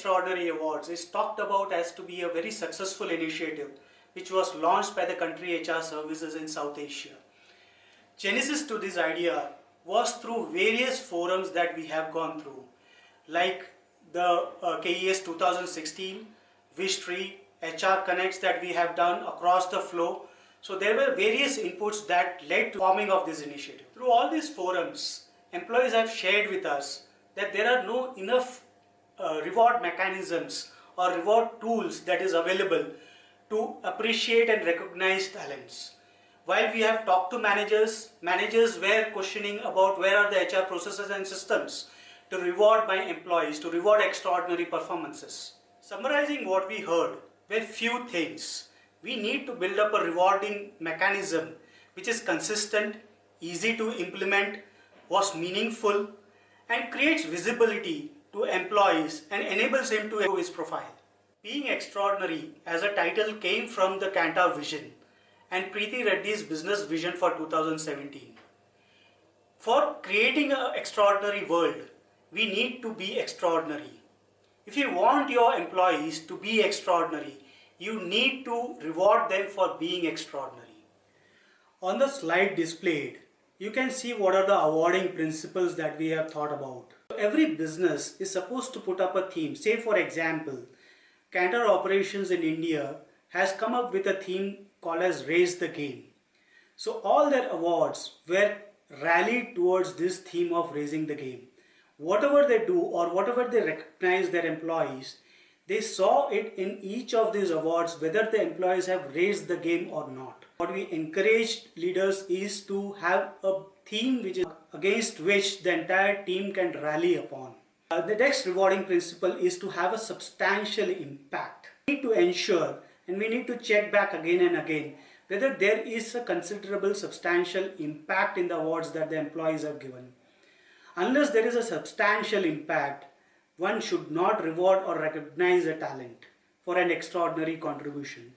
Extraordinary Awards is talked about as to be a very successful initiative which was launched by the country HR services in South Asia. Genesis to this idea was through various forums that we have gone through, like the KES 2016, Wishtree, HR Connects that we have done across the flow. So there were various inputs that led to forming of this initiative. Through all these forums, employees have shared with us that there are no enough reward mechanisms or reward tools that is available to appreciate and recognize talents. While we have talked to managers were questioning about where are the HR processes and systems to reward my employees, to reward extraordinary performances. Summarizing what we heard were few things. We need to build up a rewarding mechanism which is consistent, easy to implement, was meaningful, and creates visibility to employees and enables him to improve his profile. Being extraordinary as a title came from the Kantar vision and Preeti Reddy's business vision for 2017. For creating an extraordinary world, we need to be extraordinary. If you want your employees to be extraordinary, you need to reward them for being extraordinary. On the slide displayed, you can see what are the awarding principles that we have thought about. Every business is supposed to put up a theme. Say for example, Kantar Operations in India has come up with a theme called as Raise the Game. So all their awards were rallied towards this theme of raising the game. Whatever they do or whatever they recognize their employees, they saw it in each of these awards whether the employees have raised the game or not. What we encourage leaders is to have a theme which is against which the entire team can rally upon. The next rewarding principle is to have a substantial impact. We need to ensure and we need to check back again and again whether there is a considerable substantial impact in the awards that the employees have given. Unless there is a substantial impact, one should not reward or recognize a talent for an extraordinary contribution.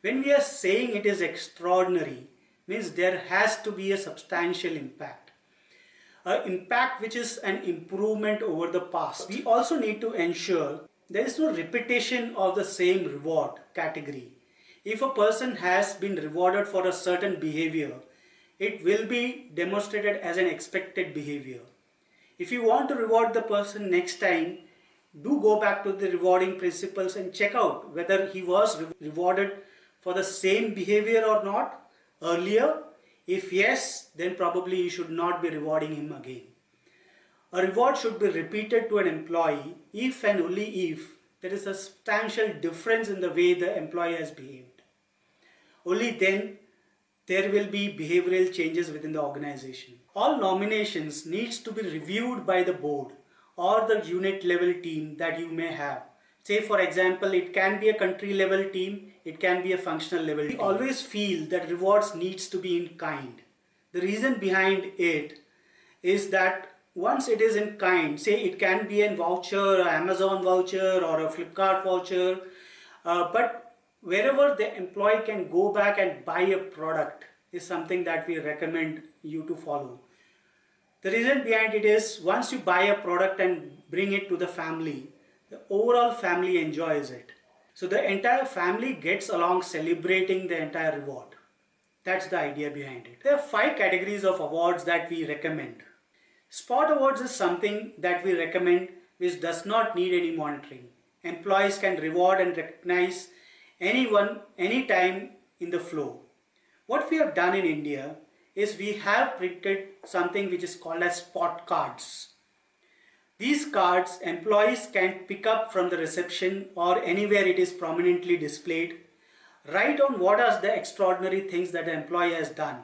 When we are saying it is extraordinary, means there has to be a substantial impact. An impact which is an improvement over the past. We also need to ensure there is no repetition of the same reward category. If a person has been rewarded for a certain behavior, it will be demonstrated as an expected behavior. If you want to reward the person next time, do go back to the rewarding principles and check out whether he was rewarded for the same behavior or not earlier. If yes, then probably you should not be rewarding him again. A reward should be repeated to an employee if and only if there is a substantial difference in the way the employee has behaved. Only then there will be behavioral changes within the organization. All nominations needs to be reviewed by the board or the unit level team that you may have. Say for example, it can be a country level team, it can be a functional level team. We always feel that rewards needs to be in kind. The reason behind it is that once it is in kind, say it can be a voucher, an Amazon voucher or a Flipkart voucher, but wherever the employee can go back and buy a product is something that we recommend you to follow. The reason behind it is once you buy a product and bring it to the family, the overall family enjoys it. So the entire family gets along celebrating the entire reward. That's the idea behind it. There are 5 categories of awards that we recommend. Spot awards is something that we recommend which does not need any monitoring. Employees can reward and recognize anyone, anytime in the flow. What we have done in India is we have printed something which is called as spot cards. These cards employees can pick up from the reception or anywhere it is prominently displayed, write on what are the extraordinary things that the employee has done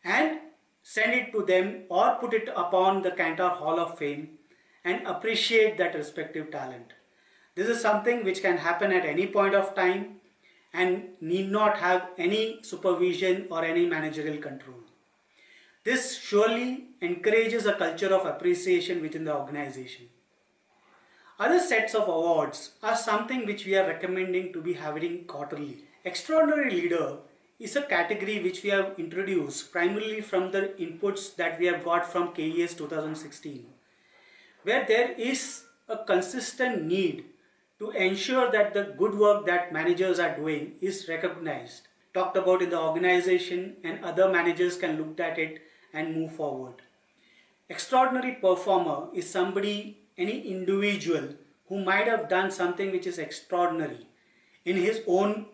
and send it to them or put it upon the Kantar Hall of Fame and appreciate that respective talent. This is something which can happen at any point of time and need not have any supervision or any managerial control. This surely encourages a culture of appreciation within the organization. Other sets of awards are something which we are recommending to be having quarterly. Extraordinary Leader is a category which we have introduced primarily from the inputs that we have got from KES 2016, where there is a consistent need to ensure that the good work that managers are doing is recognized, talked about in the organization, and other managers can look at it and move forward. Extraordinary performer is somebody, any individual who might have done something which is extraordinary in his own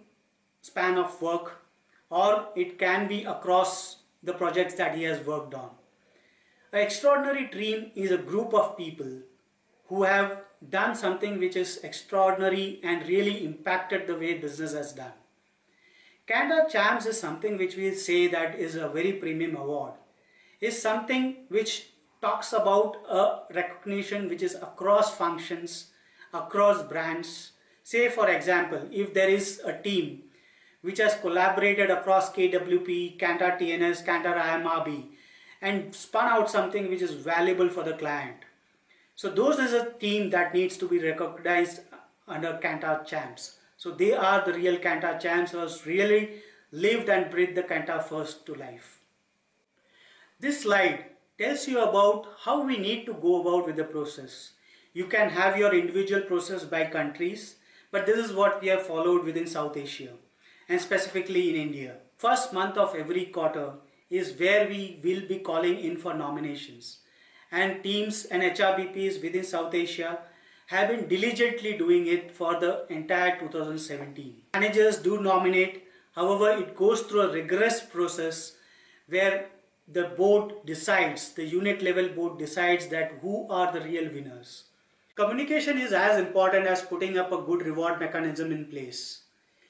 span of work, or it can be across the projects that he has worked on. An extraordinary team is a group of people who have done something which is extraordinary and really impacted the way business has done. Canada Champs is something which we say that is a very premium award. Is something which talks about a recognition which is across functions, across brands. Say for example, if there is a team which has collaborated across KWP, Kantar TNS, Kantar IMRB and spun out something which is valuable for the client. So those is a team that needs to be recognized under Canada Champs. So they are the real Canada Champs who has really lived and breathed the Canada First to life. This slide tells you about how we need to go about with the process. You can have your individual process by countries, but this is what we have followed within South Asia and specifically in India. First month of every quarter is where we will be calling in for nominations. And teams and HRBPs within South Asia have been diligently doing it for the entire 2017. Managers do nominate, however it goes through a rigorous process where the board decides, the unit level board decides that who are the real winners. Communication is as important as putting up a good reward mechanism in place.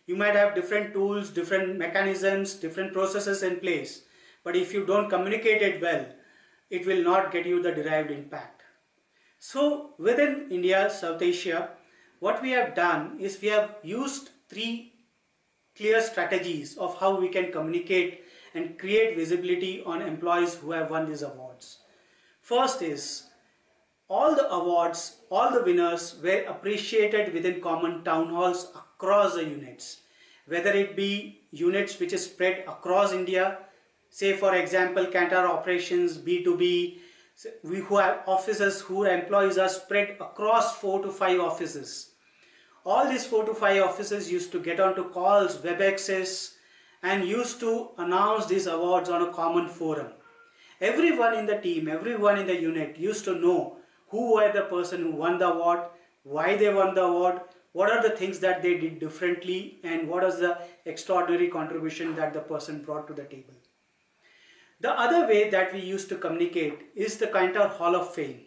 You might have different tools, different mechanisms, different processes in place, but if you don't communicate it well, it will not get you the derived impact. So within India, South Asia, what we have done is we have used 3 clear strategies of how we can communicate and create visibility on employees who have won these awards. First is, all the awards, all the winners were appreciated within common town halls across the units. Whether it be units which is spread across India, say for example Kantar operations, B2B, we who have offices whose employees are spread across 4 to 5 offices. All these 4 to 5 offices used to get onto calls, WebExes, and used to announce these awards on a common forum. Everyone in the team, everyone in the unit used to know who were the person who won the award, why they won the award, what are the things that they did differently, and what is the extraordinary contribution that the person brought to the table. The other way that we used to communicate is the Kantar Hall of Fame.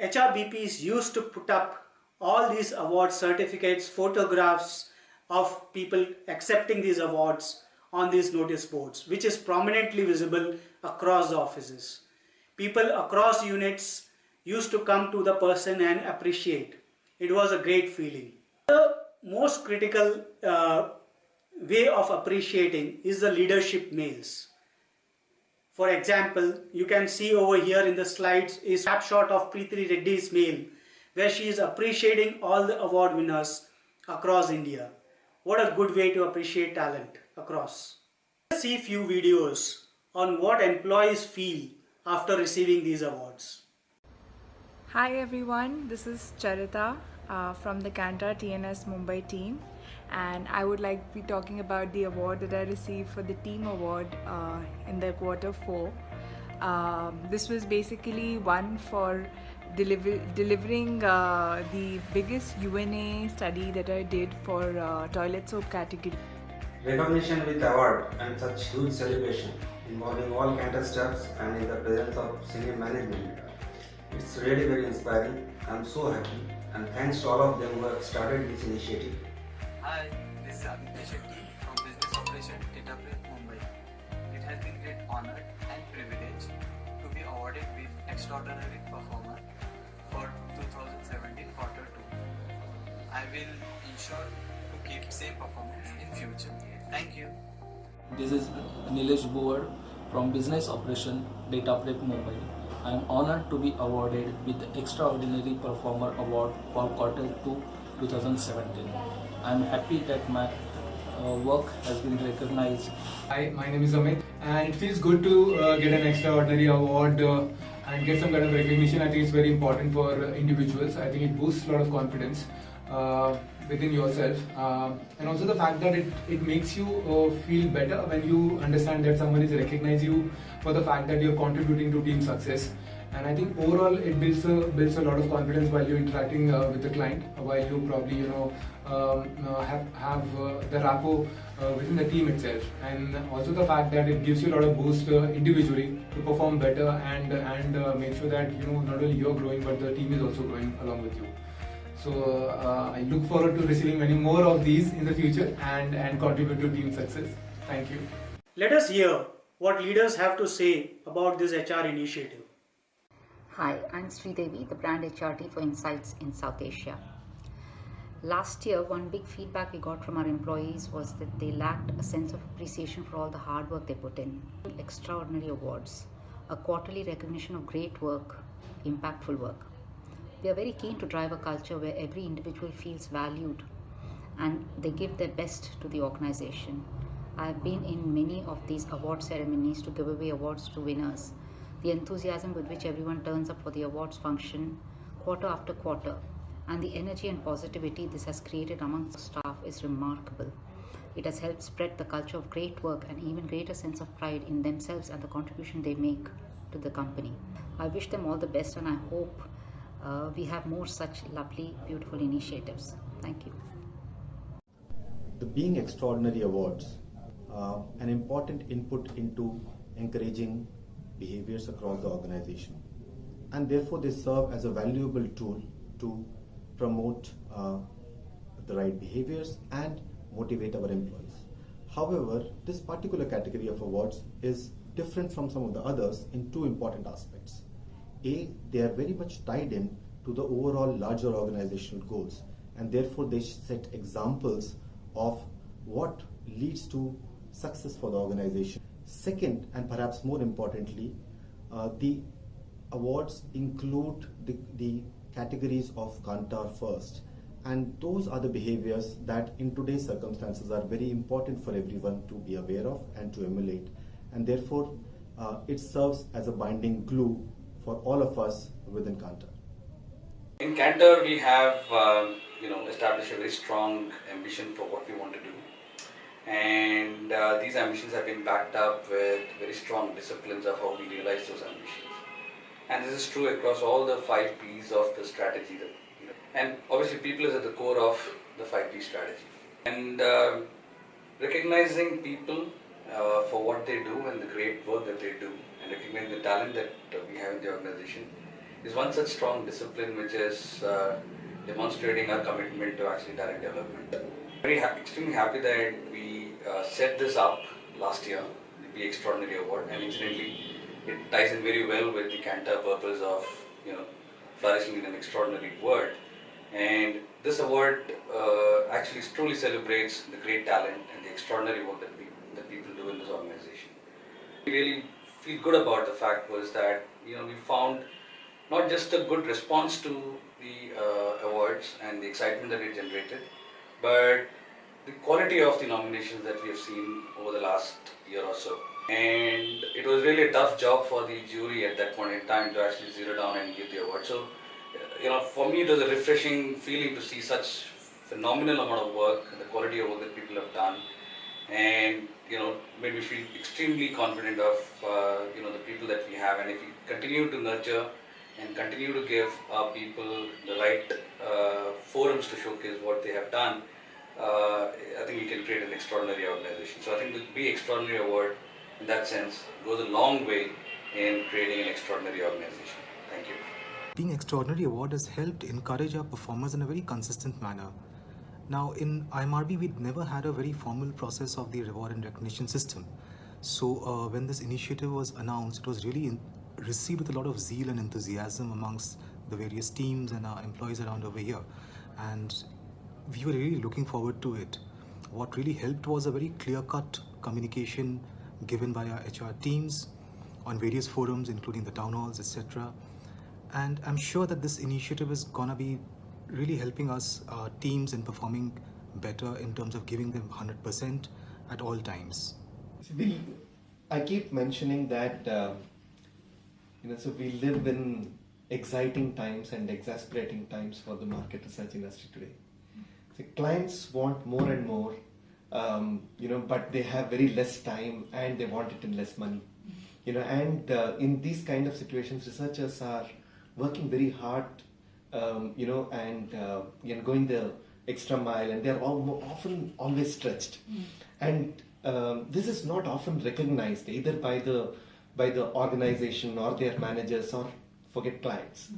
HRBPs used to put up all these award certificates, photographs of people accepting these awards on these notice boards, which is prominently visible across the offices. People across units used to come to the person and appreciate. It was a great feeling. The most critical way of appreciating is the leadership mails. For example, you can see over here in the slides a snapshot of Preeti Reddy's mail where she is appreciating all the award winners across India. What a good way to appreciate talent across. Let's see a few videos on what employees feel after receiving these awards. Hi everyone, this is Charita from the Kantar TNS Mumbai team, and I would like to be talking about the award that I received for the team award in the quarter 4. This was basically one for delivering the biggest UNA study that I did for toilet soap category. Recognition with award and such huge celebration involving all Kantar staffs and in the presence of senior management. It's really very inspiring. I'm so happy and thanks to all of them who have started this initiative. Hi, this is Aditya Shetty from Business Operation Databricks Mumbai. It has been great honor and privilege to be awarded with Extraordinary Performer for 2017 quarter 2. I will ensure to keep same performance in future. Thank you. This is Nilesh Boer from Business Operation Databricks Mumbai. I am honored to be awarded with the Extraordinary Performer Award for quarter 2 2017. I am happy that my work has been recognized. Hi, my name is Amit, and it feels good to get an extraordinary award and get some kind of recognition. I think it's very important for individuals. I think it boosts a lot of confidence. within yourself, and also the fact that it makes you feel better when you understand that someone is recognizing you for the fact that you're contributing to team success. And I think overall it builds a lot of confidence while you're interacting with the client, while you probably have the rapport within the team itself, and also the fact that it gives you a lot of boost individually to perform better and make sure that not only you're growing but the team is also growing along with you. So I look forward to receiving many more of these in the future and contribute to team success. Thank you. Let us hear what leaders have to say about this HR initiative. Hi, I'm Sridevi, the brand HRT for Insights in South Asia. Last year, one big feedback we got from our employees was that they lacked a sense of appreciation for all the hard work they put in. Extraordinary awards, a quarterly recognition of great work, impactful work. We are very keen to drive a culture where every individual feels valued and they give their best to the organization. I have been in many of these award ceremonies to give away awards to winners. The enthusiasm with which everyone turns up for the awards function quarter after quarter and the energy and positivity this has created amongst the staff is remarkable. It has helped spread the culture of great work and even greater sense of pride in themselves and the contribution they make to the company. I wish them all the best and I hope we have more such lovely, beautiful initiatives. Thank you. The Being Extraordinary Awards, an important input into encouraging behaviors across the organization, and therefore they serve as a valuable tool to promote the right behaviors and motivate our employees. However, this particular category of awards is different from some of the others in two important aspects. A, they are very much tied in to the overall larger organizational goals, and therefore they set examples of what leads to success for the organization. Second, and perhaps more importantly, the awards include the categories of Kantar first, and those are the behaviors that in today's circumstances are very important for everyone to be aware of and to emulate, and therefore it serves as a binding glue for all of us within Kantar. In Kantar, we have established a very strong ambition for what we want to do. And these ambitions have been backed up with very strong disciplines of how we realize those ambitions. And this is true across all the 5 P's of the strategy. And obviously people is at the core of the 5 P strategy. And recognizing people for what they do and the great work that they do and recognizing the talent that we have in the organization is one such strong discipline which is demonstrating our commitment to actually talent development. Extremely happy that we set this up last year, the Be Extraordinary Award, and incidentally it ties in very well with the Kantar purpose of flourishing in an extraordinary world. And this award actually truly celebrates the great talent and the extraordinary work that people do in this organization. We really feel good about the fact was that we found not just a good response to the awards and the excitement that it generated, but the quality of the nominations that we have seen over the last year or so. And it was really a tough job for the jury at that point in time to actually zero down and give the award. So, for me it was a refreshing feeling to see such phenomenal amount of work and the quality of work that people have done, and made me feel extremely confident of the people that we have. And if we continue to nurture and continue to give our people the right forums to showcase what they have done, I think we can create an extraordinary organization. So I think the Be Extraordinary Award in that sense goes a long way in creating an extraordinary organization. Thank you. Being Extraordinary Award has helped encourage our performers in a very consistent manner. Now in IMRB we never had a very formal process of the reward and recognition system. So when this initiative was announced, it was really received with a lot of zeal and enthusiasm amongst the various teams and our employees around over here. And we were really looking forward to it. What really helped was a very clear-cut communication given by our HR teams on various forums, including the town halls, etc. And I'm sure that this initiative is gonna be really helping us, teams, in performing better in terms of giving them 100% at all times. I keep mentioning that so we live in exciting times and exasperating times for the market research industry today. So clients want more and more, but they have very less time and they want it in less money. And in these kind of situations, researchers are working very hard, going the extra mile, and they're often always stretched. And this is not often recognized either by the organization or their managers, or forget clients.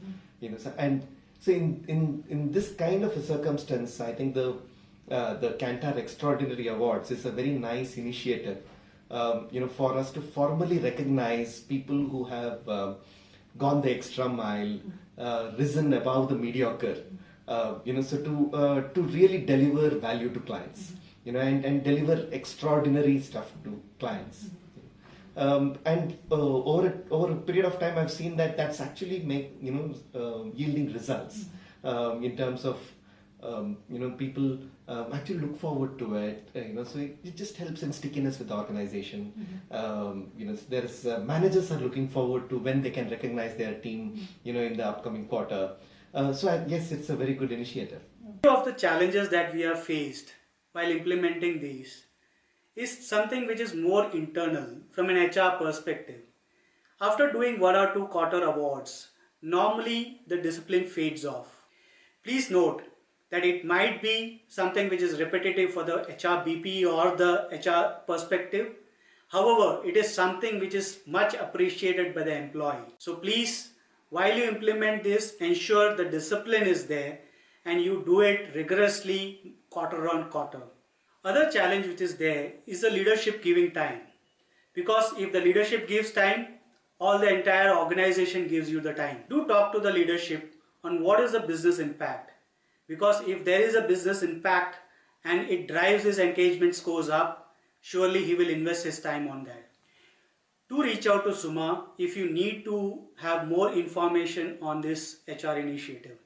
So in this kind of a circumstance, I think the Kantar Extraordinary Awards is a very nice initiative, for us to formally recognize people who have gone the extra mile, risen above the mediocre, to really deliver value to clients, and deliver extraordinary stuff to clients. Over a period of time, I've seen that that's actually yielding results, in terms of people actually look forward to it. So it just helps in stickiness with the organization. There's managers are looking forward to when they can recognize their team, in the upcoming quarter. Yes, it's a very good initiative. One of the challenges that we have faced while implementing these is something which is more internal from an HR perspective. After doing 1 or 2 quarter awards, normally the discipline fades off. Please note that it might be something which is repetitive for the HR BP or the HR perspective. However, it is something which is much appreciated by the employee. So please, while you implement this, ensure the discipline is there and you do it rigorously quarter on quarter. Other challenge which is there is the leadership giving time. Because if the leadership gives time, all the entire organization gives you the time. Do talk to the leadership on what is the business impact. Because if there is a business impact and it drives his engagement scores up, surely he will invest his time on that. Do reach out to Suma if you need to have more information on this HR initiative.